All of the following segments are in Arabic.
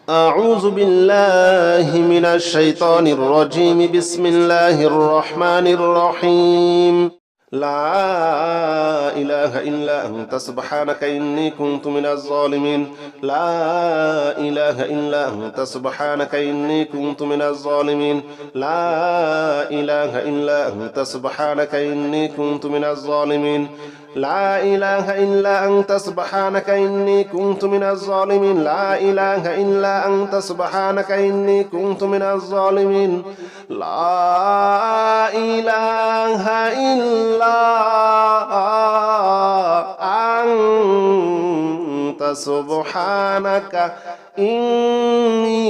أعوذ بالله من الشيطان الرجيم. بسم الله الرحمن الرحيم. لا إله إلا أنت سبحانك إني كنت من الظالمين. لا إله إلا أنت سبحانك إني كنت من الظالمين. لا إله إلا أنت سبحانك إني كنت من الظالمين. لا إله إلا أنت سبحانك إني كنت من الظالمين. لا إله إلا أنت سبحانك إني كنت من الظالمين. لا إله إلا أنت سبحانك إني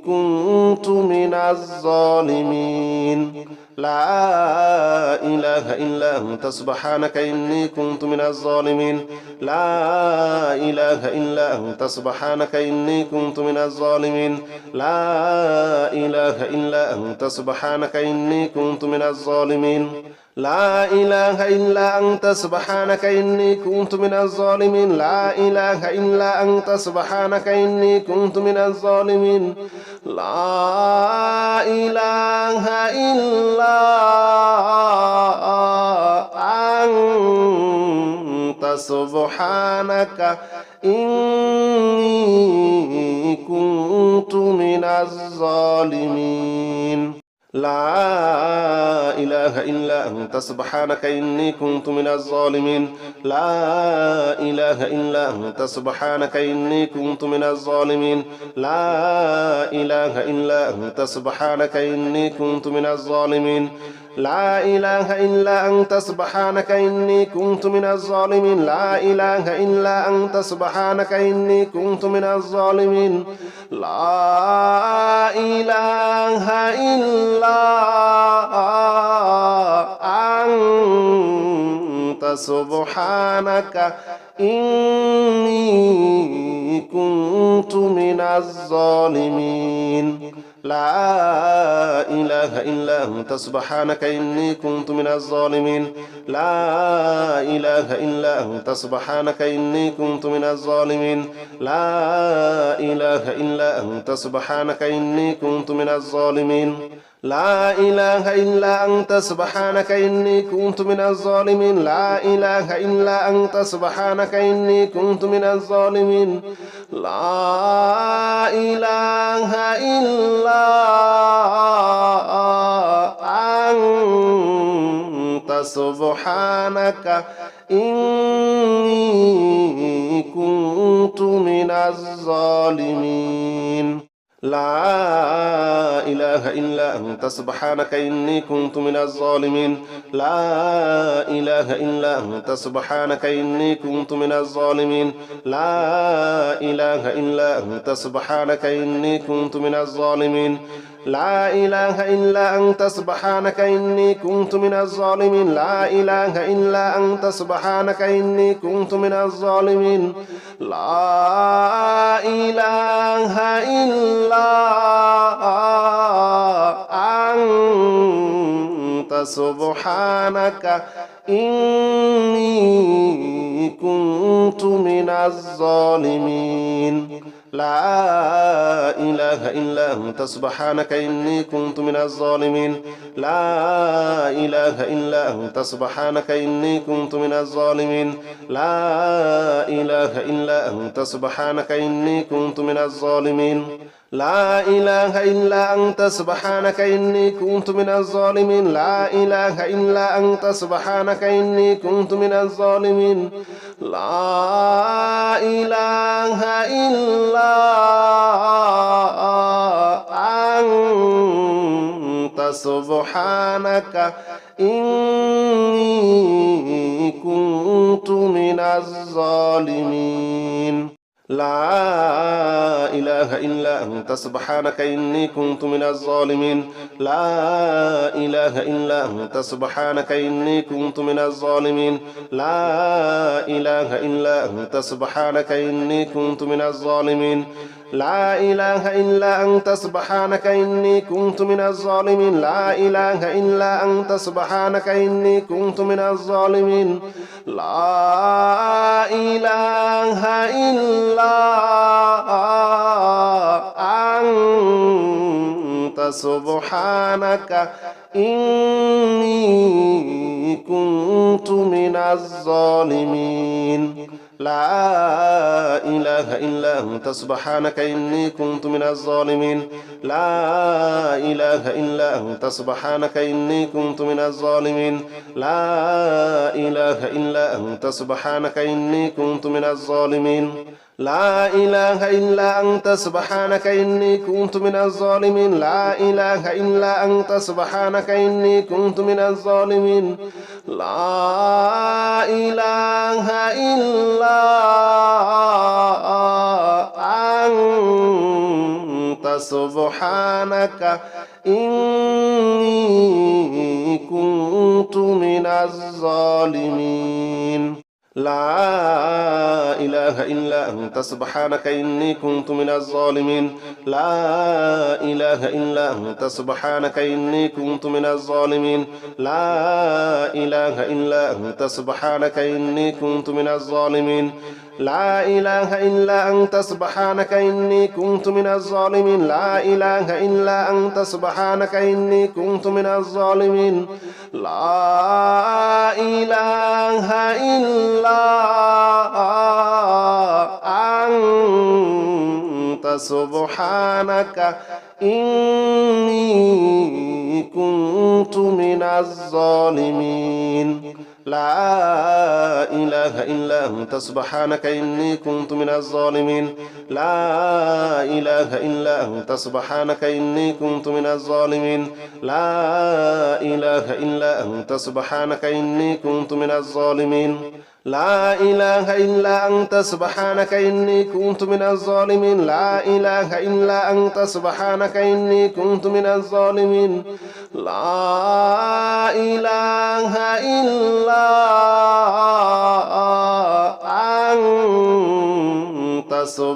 كنت من الظالمين. لا إله إلا أنت سبحانك إني كنت من الظالمين. لا إله إلا أنت سبحانك إني كنت من الظالمين. لا إله إلا أنت سبحانك إني كنت من الظالمين. لا إله إلا أنت سبحانك إني كنت من الظالمين. لا إله إلا أنت سبحانك إني كنت من الظالمين. لا إله إلا أنت سبحانك إني كنت من الظالمين. لا إله إلا أنت سبحانك إني كنت من الظالمين. لا إله إلا أنت سبحانك إني كنت من الظالمين. لا إله إلا أنت سبحانك إني كنت من الظالمين. لا إله إلا أنت سبحانك إني كنت من الظالمين. لا إله إلا أنت سبحانك إني كنت من الظالمين. لا إله إلا أنت سبحانك إني كنت من الظالمين. لا إله إلا أنت سبحانك إني كنت من الظالمين. لا إله إلا أنت سبحانك إني كنت من الظالمين. لا إله إلا أنت سبحانك إني كنت من الظالمين. لا إله إلا أنت سبحانك إني كنت من الظالمين. لا إله إلا أنت سبحانك إني كنت من الظالمين. لا إله إلا أنت سبحانك إني كنت من الظالمين. لا إله إلا أنت سبحانك إني كنت من الظالمين. لا إله إلا أنت سبحانك إني كنت من الظالمين. لا إله إلا أنت سبحانك إني كنت من الظالمين. لا إله إلا أنت سبحانك إني كنت من الظالمين. لا إله إلا أنت سبحانك إني كنت من الظالمين. لا إله إلا أنت سبحانك إني كنت من الظالمين. لا إله إلا أنت سبحانك إني كنت من الظالمين. لا إله إلا أنت سبحانك إني كنت من الظالمين. لا إله إلا أنت سبحانك إني كنت من الظالمين. لا إله إلا أنت سبحانك إني كنت من الظالمين. لا إله إلا أنت سبحانك إني كنت من الظالمين. لا إله إلا أنت سبحانك إني كنت من الظالمين. لا إله إلا أنت سبحانك إني كنت من الظالمين. لا إله إلا أنت سبحانك إني كنت من الظالمين. لا إله إلا أنت سبحانك إني كنت من الظالمين. لا إله إلا أنت سبحانك إني كنت من الظالمين. لا إله إلا أنت سبحانك إني كنت من الظالمين. لا إله إلا سبحانك إني كنت من الظالمين لا إله إلا أنت سبحانك إني كنت من الظالمين لا إله إلا أنت سبحانك إني كنت من الظالمين لا إله إلا أنت سبحانك إني كنت من الظالمين لا إله إلا أنت سبحانك إني كنت من الظالمين لا إله إلا أنت سبحانك إني كنت من الظالمين لا إله إلا أنت سبحانك إني كنت من الظالمين لا إله إلا أنت سبحانك إني كنت من الظالمين لا إله إلا أنت سبحانك إني كنت من الظالمين لا إله إلا أنت سبحانك إني كنت من الظالمين لا إله إلا أنت سبحانك إني كنت من الظالمين لا إله إلا أنت سبحانك إني كنت من الظالمين لا إله إلا أنت سبحانك إني كنت من الظالمين لا إله إلا أنت سبحانك إني كنت من الظالمين لا إله إلا أنت سبحانك إني كنت من الظالمين لا إله إلا أنت سبحانك إني كنت من الظالمين لا إله إلا أنت سبحانك إني كنت من الظالمين لا إله إلا أنت سبحانك إني كنت من الظالمين لا إله إلا أنت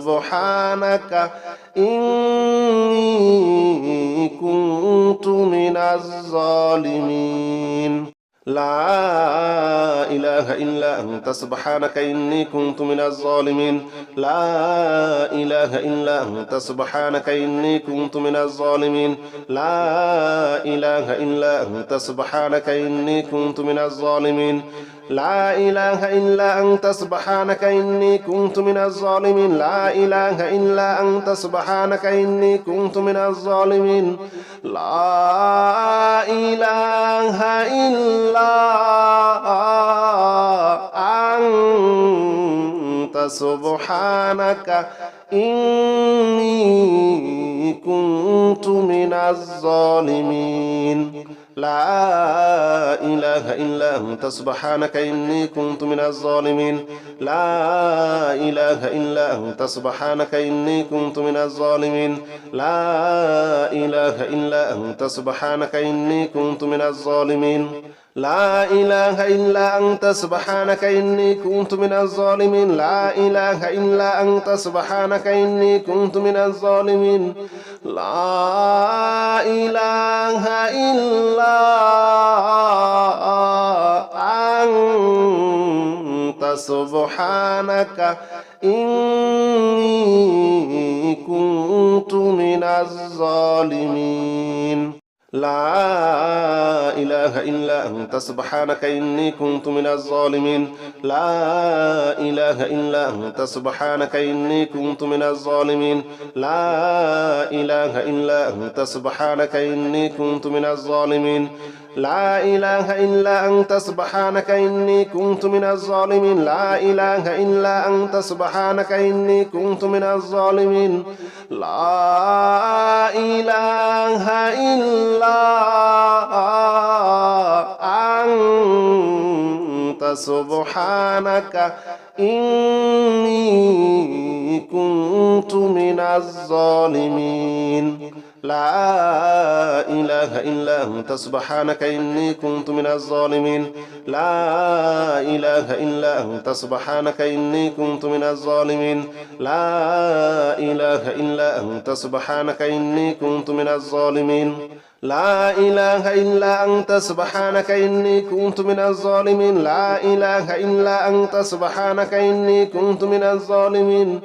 سبحانك إني كنت من الظالمين لا إله إلا أنت سبحانك إني كنت من الظالمين لا إله إلا أنت سبحانك إني كنت من الظالمين لا إله إلا أنت سبحانك إني كنت من الظالمين لا إله إلا أنت سبحانك إني كنت من الظالمين لا إله إلا أنت سبحانك إني كنت من الظالمين لا إله إلا أنت سبحانك إني كنت من الظالمين لا إله إلا أنت سبحانك إني كنت من الظالمين لا إله إلا أنت سبحانك إني كنت من الظالمين لا إله إلا أنت سبحانك إني كنت من الظالمين لا إله إلا أنت سبحانك إني كنت من الظالمين لا إله إلا أنت سبحانك إني كنت من الظالمين لا إله إلا أنت سبحانك إني كنت من الظالمين لا إله إلا أنت سبحانك إني كنت من الظالمين لا إله إلا أنت سبحانك إني كنت من الظالمين لا إله إلا أنت سبحانك إني كنت من الظالمين لا إله إلا أنت سبحانك إني كنت من الظالمين لا إله إلا أنت سبحانك إني كنت من الظالمين لا إله إلا أنت سبحانك إني كنت من الظالمين لا إله إلا أنت سبحانك إني كنت من الظالمين لا إله إلا أنت سبحانك إني كنت من الظالمين لا إله إلا أنت سبحانك إني كنت من الظالمين لا إله إلا أنت سبحانك إني كنت من الظالمين لا إله إلا أنت سبحانك إني كنت من الظالمين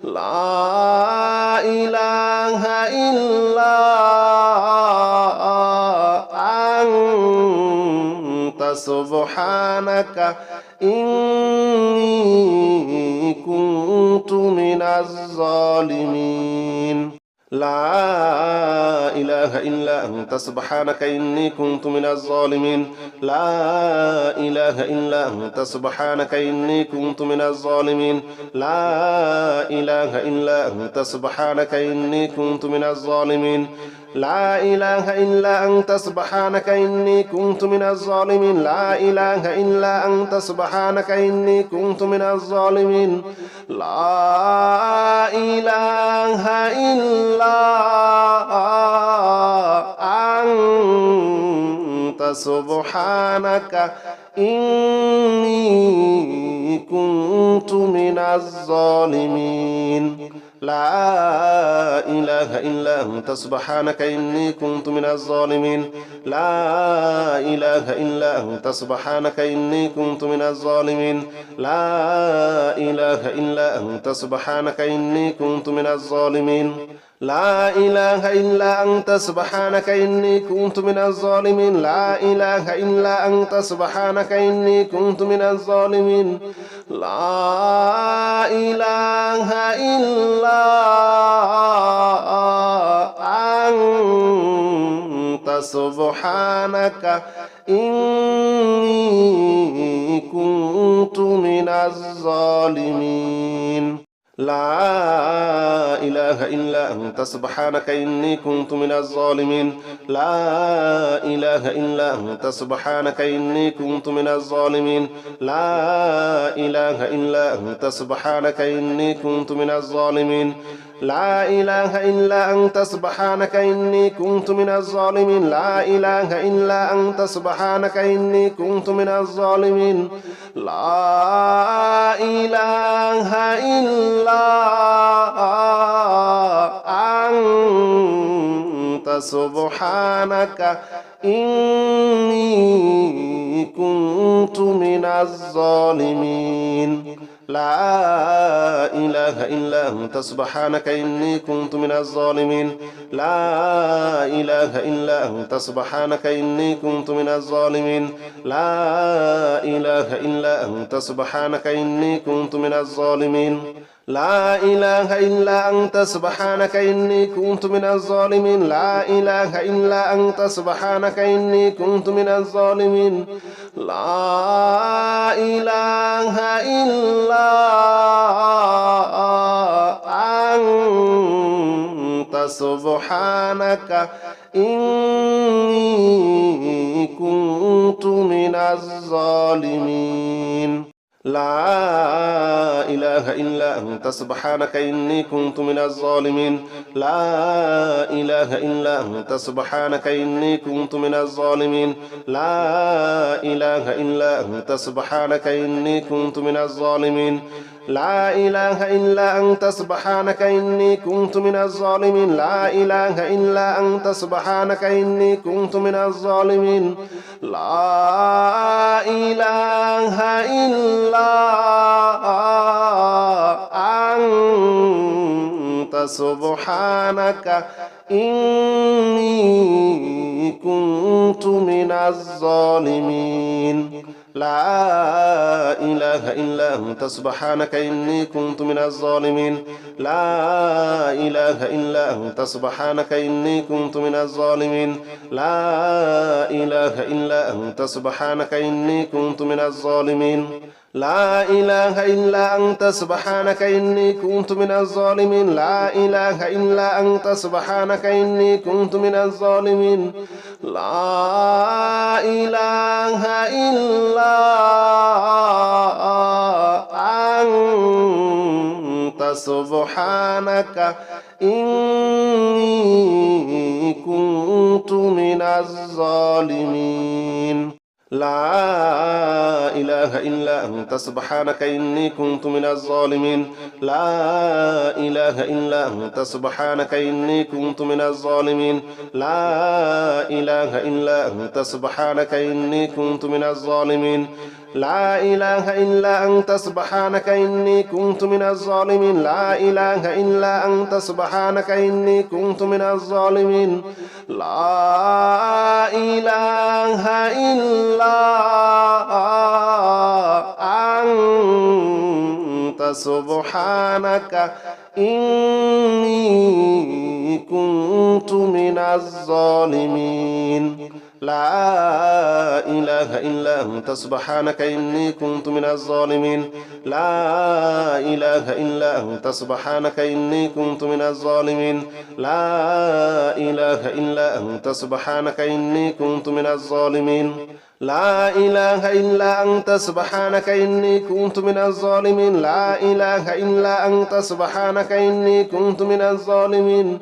لا إله إلا سبحانك إني كنت من الظالمين لا إله إلا أنت سبحانك إني كنت من الظالمين لا إله إلا أنت سبحانك إني كنت من الظالمين لا إله إلا أنت سبحانك إني كنت من الظالمين لا إله إلا أنت سبحانك إني كنت من الظالمين لا إله إلا أنت سبحانك إني كنت من الظالمين لا إله إلا أنت سبحانك إني كنت من الظالمين لا إله إلا أنت سبحانك إني كنت من الظالمين لا إله إلا أنت سبحانك إني كنت من الظالمين لا إله إلا أنت سبحانك إني كنت من الظالمين لا إله إلا أنت سبحانك إني كنت من الظالمين لا إله إلا أنت سبحانك إني كنت من الظالمين لا إله إلا أنت سبحانك إني كنت من الظالمين لا إله إلا أنت سبحانك إني كنت من الظالمين لا إله إلا أنت سبحانك إني كنت من الظالمين لا إله إلا أنت سبحانك إني كنت من الظالمين لا إله إلا أنت سبحانك إني كنت من الظالمين لا إله إلا أنت سبحانك إني كنت من الظالمين لا إله إلا أنت سبحانك إني كنت من الظالمين لا إله إلا أنت سبحانك إني كنت من الظالمين لا إله إلا أنت سبحانك إني كنت من الظالمين لا إله إلا أنت سبحانك إني كنت من الظالمين لا إله إلا أنت سبحانك إني كنت من الظالمين لا إله إلا أنت سبحانك إني كنت من الظالمين لا إله إلا أنت سبحانك إني كنت من الظالمين لا إله إلا أنت سبحانك إني كنت من الظالمين لا إله إلا أنت سبحانك إني كنت من الظالمين لا إله إلا أنت سبحانك إني كنت من الظالمين لا إله إلا أنت سبحانك إني كنت من الظالمين لا إله إلا أنت سبحانك إني كنت من الظالمين لا إله إلا أنت سبحانك إني كنت من الظالمين لا إله إلا أنت سبحانك إني كنت من الظالمين لا إله إلا أنت سبحانك إني كنت من الظالمين لا إله إلا أنت سبحانك إني كنت من الظالمين لا إله إلا أنت سبحانك إني كنت من الظالمين لا إله إلا أنت سبحانك إني كنت من الظالمين لا إله إلا أنت سبحانك إني كنت من الظالمين لا إله إلا أنت سبحانك إني كنت من الظالمين لا إله إلا أنت سبحانك إني كنت من الظالمين لا إله إلا أنت سبحانك إني كنت من الظالمين لا إله إلا أنت سبحانك إني كنت من الظالمين لا إله إلا أنت سبحانك إني كنت من الظالمين لا إله إلا أنت سبحانك إني كنت من الظالمين لا إله إلا أنت سبحانك إني كنت من الظالمين لا إله إلا أنت سبحانك إني كنت من الظالمين لا إله إلا أنت سبحانك إني كنت من الظالمين لا إله إلا أنت سبحانك إني كنت من الظالمين لا إله إلا أنت سبحانك إني كنت من الظالمين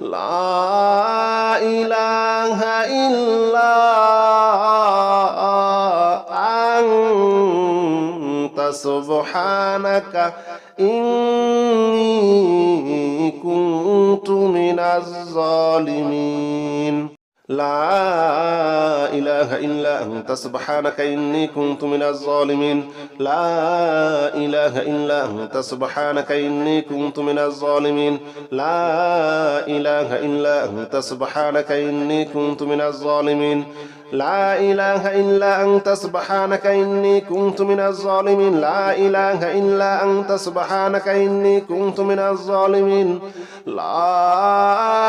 لا إله إلا أنت سبحانك إني كنت من الظالمين لا إله إلا أنت سبحانك إني كنت من الظالمين لا إله إلا أنت سبحانك إني كنت من الظالمين لا إله إلا أنت سبحانك إني كنت من الظالمين لا إله إلا أنت سبحانك إني كنت من الظالمين لا إله إلا أنت سبحانك إني كنت من الظالمين لا إله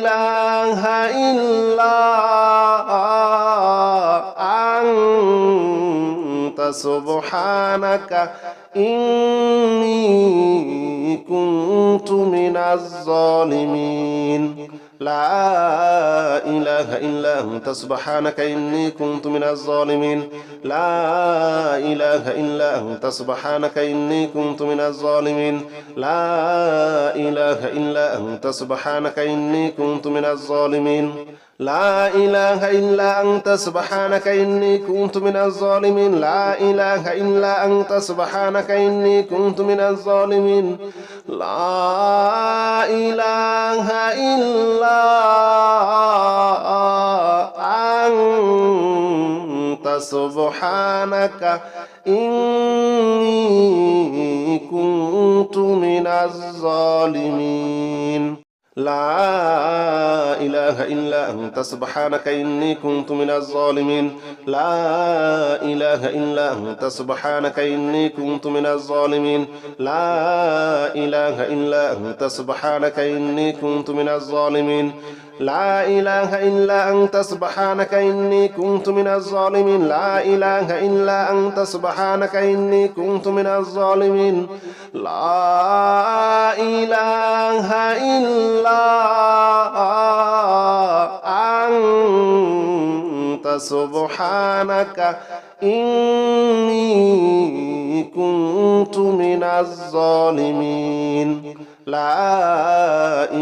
إلا أنت سبحانك إني كنت من الظالمين لا إله إلا أنت سبحانك إني كنت من الظالمين لا إله إلا أنت سبحانك إني كنت من الظالمين لا إله إلا أنت سبحانك إني كنت من الظالمين لا إله إلا أنت سبحانك إني كنت من الظالمين لا إله إلا أنت سبحانك إني كنت من الظالمين لا إله إلا أنت سبحانك إني كنت من الظالمين لا إله إلا أنت سبحانك إني كنت من الظالمين لا إله إلا أنت سبحانك إني كنت من الظالمين لا إله إلا أنت سبحانك إني كنت من الظالمين لا إله إلا أنت سبحانك إني كنت من الظالمين لا إله إلا أنت سبحانك إني كنت من الظالمين لا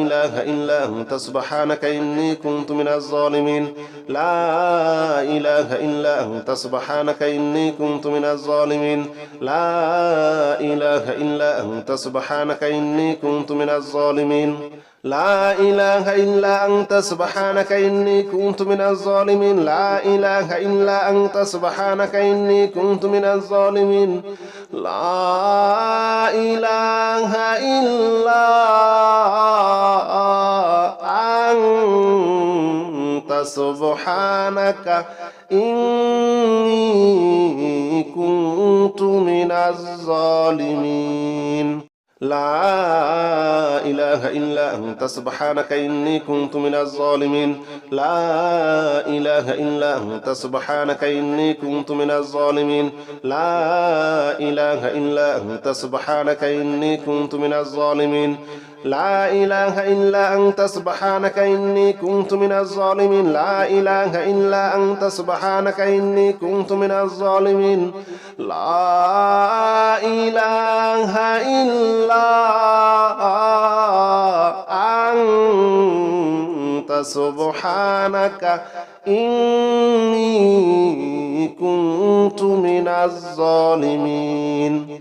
إله إلا أنت سبحانك إني كنت من الظالمين لا إله إلا أنت سبحانك إني كنت من الظالمين لا إله إلا أنت سبحانك إني كنت من الظالمين لا إله إلا أنت سبحانك إني كنت من الظالمين لا إله إلا أنت سبحانك إني كنت من الظالمين لا إله إلا أنت سبحانك إني كنت من الظالمين لا إله إلا أنت سبحانك إني كنت من الظالمين لا إله إلا أنت سبحانك إني كنت من الظالمين لا إله إلا أنت سبحانك إني كنت من الظالمين لا إله إلا أنت سبحانك إني كنت من الظالمين لا إله إلا أنت سبحانك إني كنت من الظالمين لا إله إلا أنت سبحانك إني كنت من الظالمين لا إله إلا أنت سبحانك إني كنت من الظالمين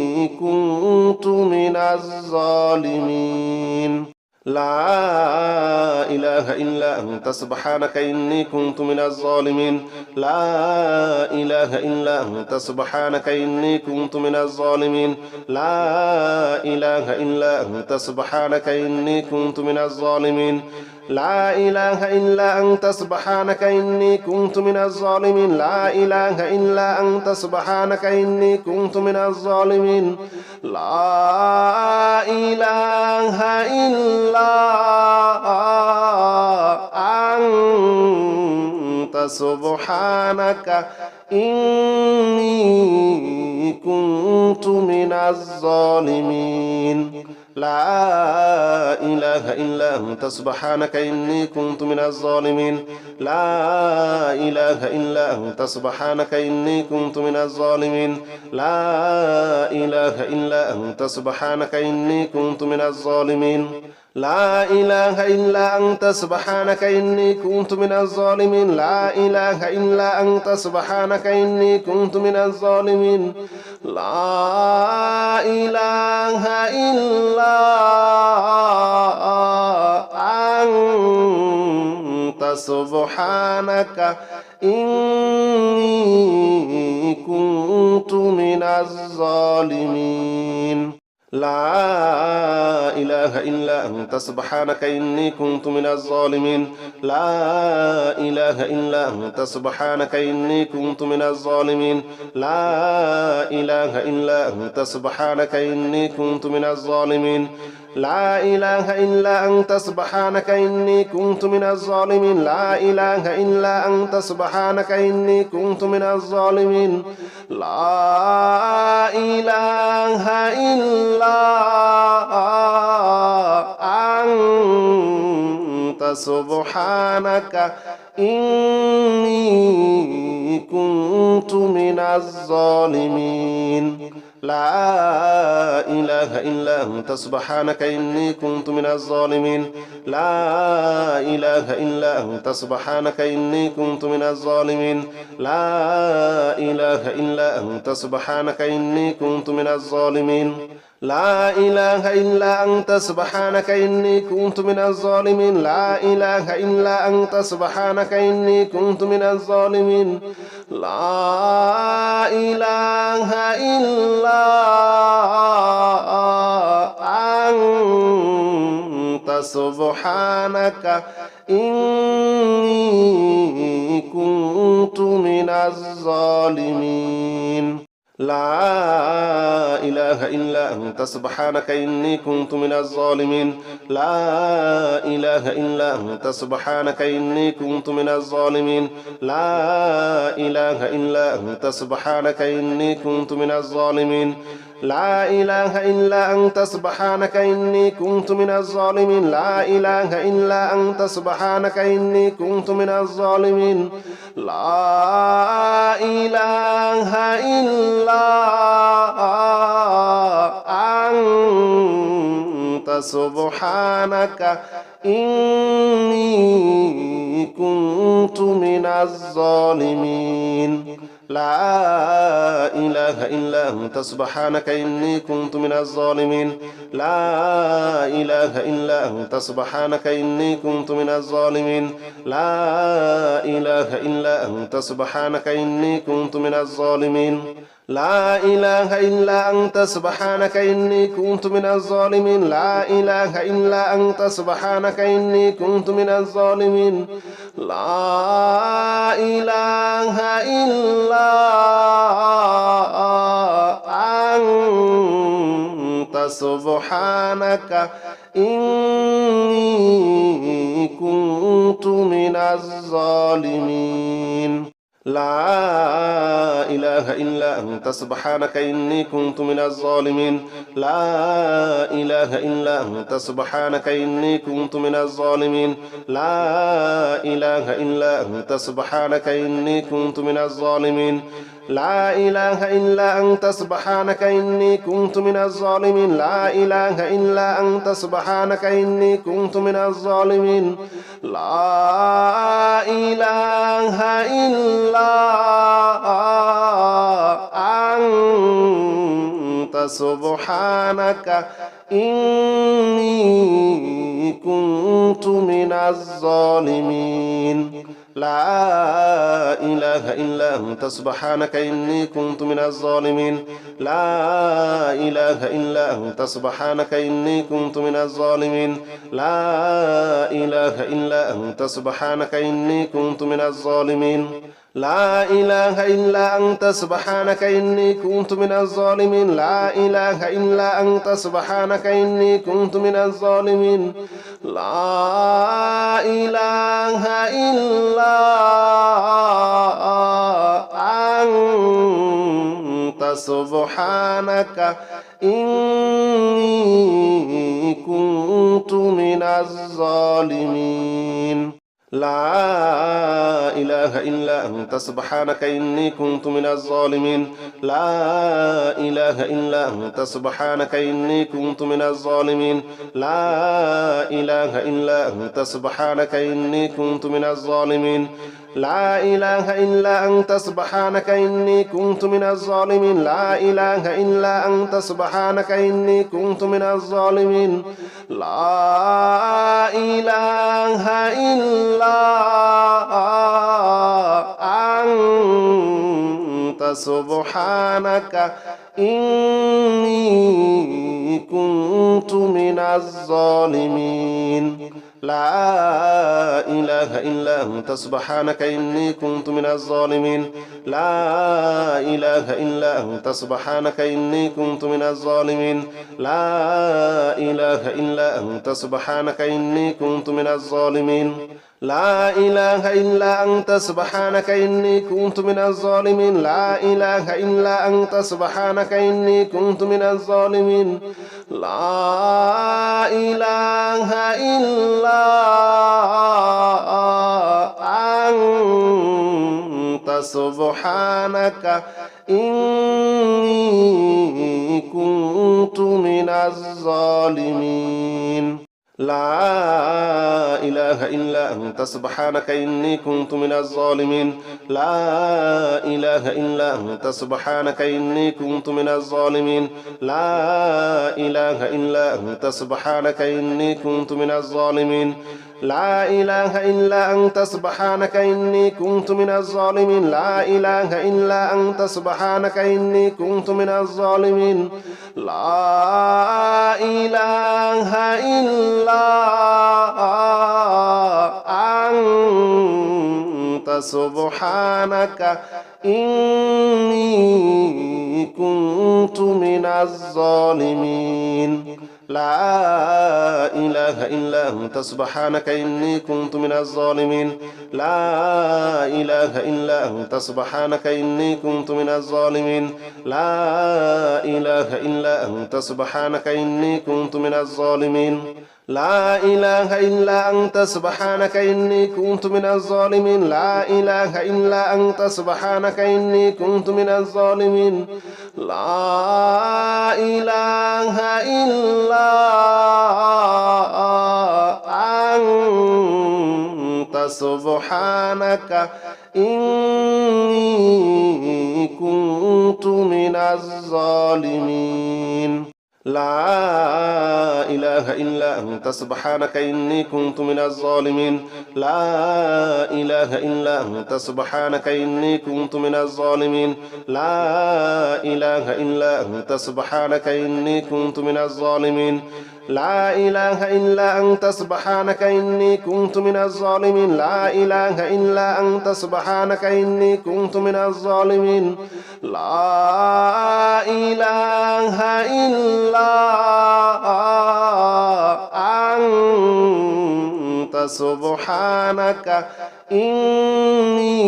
كنت من الظالمين لا إله إلا أنت سبحانك إني كنت من الظالمين لا إله إلا أنت سبحانك إني كنت من الظالمين لا إله إلا أنت سبحانك إني كنت من الظالمين لا إله إلا أنت سبحانك إني كنت من الظالمين لا إله إلا أنت سبحانك إني كنت من الظالمين لا إله إلا أنت سبحانك إني كنت من الظالمين لا إله إلا أنت سبحانك إني كنت من الظالمين لا إله إلا أنت سبحانك إني كنت من الظالمين لا إله إلا أنت سبحانك إني كنت من الظالمين لا إله إلا أنت سبحانك إني كنت من الظالمين لا إله إلا أنت سبحانك إني كنت من الظالمين لا إله إلا أنت سبحانك إني كنت من الظالمين لا إله إلا أنت سبحانك إني كنت من الظالمين لا إله إلا أنت سبحانك إني كنت من الظالمين لا إله إلا أنت سبحانك إني كنت من الظالمين لا إله إلا أنت سبحانك إني كنت من الظالمين لا إله إلا أنت سبحانك إني كنت من الظالمين لا إله إلا أنت سبحانك إني كنت من الظالمين لا إله إلا أنت سبحانك إني كنت من الظالمين لا إله إلا أنت سبحانك إني كنت من الظالمين لا إله إلا أنت سبحانك إني كنت من الظالمين لا إله إلا أنت سبحانك إني كنت من الظالمين لا إله إلا أنت سبحانك إني كنت من الظالمين لا إله إلا أنت سبحانك إني كنت من الظالمين لا إله إلا أنت سبحانك إني كنت من الظالمين لا إله إلا أنت سبحانك إني كنت من الظالمين لا إله إلا أنت سبحانك إني كنت من الظالمين لا إله إلا أنت سبحانك إني كنت من الظالمين لا إله إلا أنت سبحانك إني كنت من الظالمين لا إله إلا أنت سبحانك إني كنت من الظالمين لا إله إلا أنت سبحانك إني كنت من الظالمين لا إله إلا أنت سبحانك إني كنت من الظالمين لا إله إلا أنت سبحانك إني كنت من الظالمين لا إله إلا أنت سبحانك إني كنت من الظالمين لا إله إلا أنت سبحانك إني كنت من الظالمين لا إله إلا أنت سبحانك إني كنت من الظالمين لا إله إلا أنت سبحانك إني كنت من الظالمين لا إله إلا أنت سبحانك إني كنت من الظالمين لا إله إلا أنت سبحانك إني كنت من الظالمين لا إله إلا أنت سبحانك إني كنت من الظالمين لا إله إلا أنت سبحانك إني كنت من الظالمين لا إله إلا أنت سبحانك إني كنت من الظالمين لا إله إلا أنت سبحانك إني كنت من الظالمين لا إله إلا أنت سبحانك إني كنت من الظالمين لا إله إلا أنت سبحانك إني كنت من الظالمين لا إله إلا أنت سبحانك إني كنت من الظالمين لا إله إلا أنت سبحانك إني كنت من الظالمين لا إله إلا أنت سبحانك إني كنت من الظالمين لا إله إلا أنت سبحانك إني كنت من الظالمين لا إله إلا أنت سبحانك إني كنت من الظالمين لا إله إلا أنت سبحانك إني كنت من الظالمين لا إله إلا أنت سبحانك إني كنت من الظالمين لا إله إلا أنت سبحانك إني كنت من الظالمين لا إله إلا أنت سبحانك إني كنت من الظالمين لا إله إلا أنت سبحانك إني كنت من الظالمين لا إله إلا أنت سبحانك إني كنت من الظالمين لا إله إلا أنت سبحانك إني كنت من الظالمين لا إله إلا أنت سبحانك إني كنت من الظالمين لا إله إلا أنت سبحانك إني كنت من الظالمين لا إله إلا أنت سبحانك إني كنت من الظالمين لا إله إلا أنت سبحانك إني كنت من الظالمين لا إله إلا أنت سبحانك إني كنت من الظالمين لا إله إلا أنت سبحانك إني كنت من الظالمين لا إله إلا أنت سبحانك إني كنت من الظالمين لا إله إلا أنت سبحانك إني كنت من الظالمين لا إله إلا أنت سبحانك إني كنت من الظالمين لا إله إلا أنت سبحانك إني كنت من الظالمين لا إله إلا أنت سبحانك إني كنت من الظالمين لا إله إلا أنت سبحانك إني كنت من الظالمين لا إله إلا أنت سبحانك إني كنت من الظالمين لا إله إلا أنت سبحانك إني كنت من الظالمين لا إله إلا أنت سبحانك إني كنت من الظالمين لا إله إلا أنت سبحانك إني كنت من الظالمين لا إله إلا أنت سبحانك إني كنت من الظالمين لا إله إلا أنت سبحانك إني كنت من الظالمين لا إله إلا أنت سبحانك إني كنت من الظالمين لا إله إلا أنت سبحانك إني كنت من الظالمين لا إله إلا أنت سبحانك إني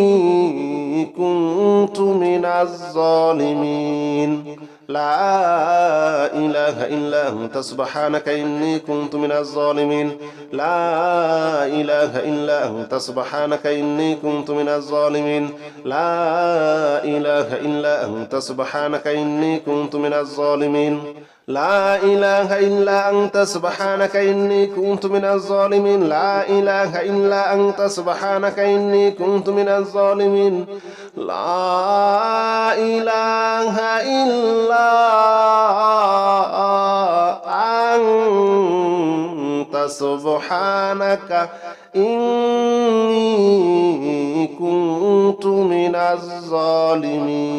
كنت من الظالمين لا إله إلا أنت سبحانك إني كنت من الظالمين لا إله إلا أنت سبحانك إني كنت من الظالمين لا إله إلا أنت سبحانك إني كنت من الظالمين لا إله إلا أنت سبحانك إني كنت من الظالمين لا إله إلا أنت سبحانك إني كنت من الظالمين لا إله إلا أنت سبحانك إني كنت من الظالمين